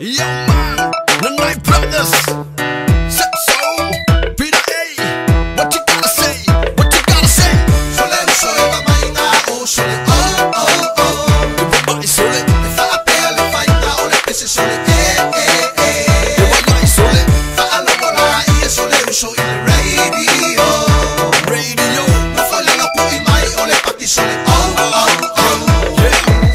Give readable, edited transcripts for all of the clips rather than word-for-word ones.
Yo man, Nanai brothers. Set so, Peter A. What you gotta say? What you gotta say? Sole sole mamaina o sole oh oh oh. Everybody sole. Fa apele faina o le pese sole eh. Everybody sole. Fa alomona ie sole uso il radio. Radio. No fole no pu i mai o le paki sole oh oh oh.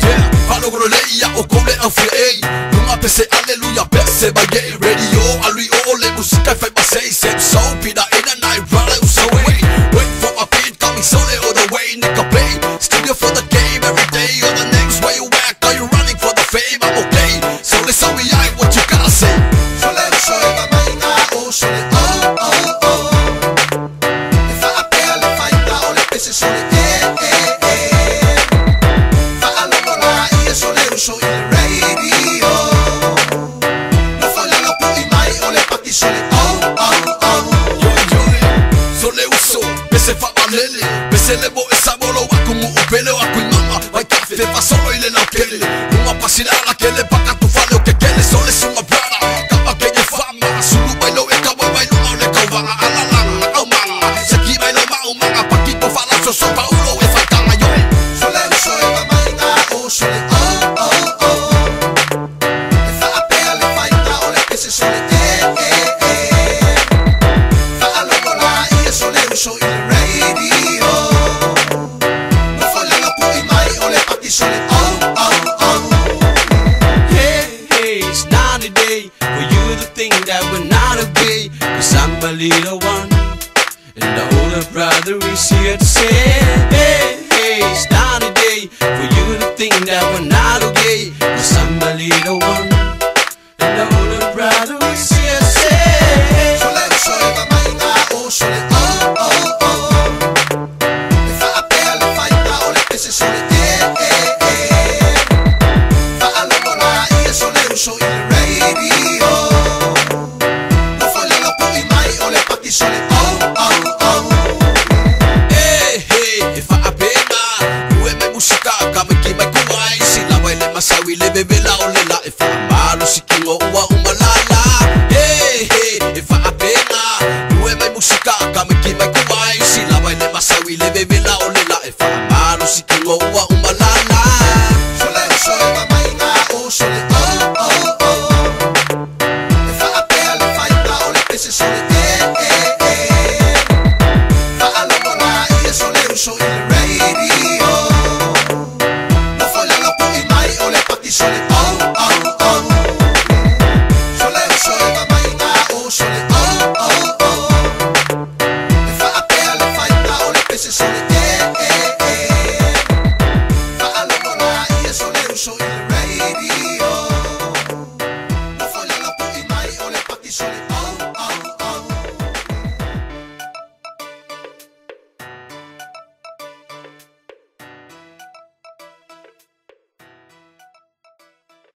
Yeah. Palo gro leia o kole afia ei. Numa pese aleluia pese bagay. Radio alui o le musica fai basei. Set so Peter A. Nanai brother uso way. Wait for a beat coming sole all the way. Nika play. Studio for the game every day. On the next way you act. Are you running for the fame? I'm okay. Sole sawi ai what you gotta say? Sole sole mamaina o sole oh oh oh. Fa apele faina o le pese sole eh. Fa alomona ie sole uso il radio. No fole no pu i mai o le paki sole oh oh oh. Sole uso, pese fa malele. Pese levo esa bolo wa kumu upele wa kuimama. Vai kafe fa solo ile na ukele. Numa pasilala kele paka tu fale o que kele. Sole suma brada, kapa kenye fama. Sulu bailo e kawa bailo ma ole kawa. Alalanga, kaumanga. Seki bailo maumanga. Pakito fala so so paulo e fatanga yo. Sole uso e mamaina o sole oh oh oh. Fa apele faina o le pese sole eh. Fa alomona ie sole uso il radio. No fole no pu i mai o le paki sole oh oh oh. Hey, it's not a day for you to think that we're not okay. Cause I'm a little one, and the older brother is here to say, hey, it's not a day for you to think that we're not okay. Cause I'm a little one, and the older brother is here to say, Sole uso e mamaina o sole oh oh oh. Fa apele faina o le pese sole eh. Fa alomona ie sole uso il radio. No fole no pu i mai o le paki sole oh oh oh. Hey, if I pena, ue me musika kama ki mai kuai. Sila waile masawi le bebela olela. If I malu sikingo ua umalala. Hey, if I pena, ue me musika kama ki mai kuai. Sila waile masawi le bebela olela. If I malu sikingo ua umalala. Sole uso e mamaina o sole oh oh oh. Fa apele faina o le pese sole eh. Fa alomona ie sole uso il radio. No fole no pu i mai o le paki sole oh oh oh. Sole uso e mamaina o sole oh oh oh. Fa apele faina o le pese sole eh. Fa alomona ie sole uso il radio.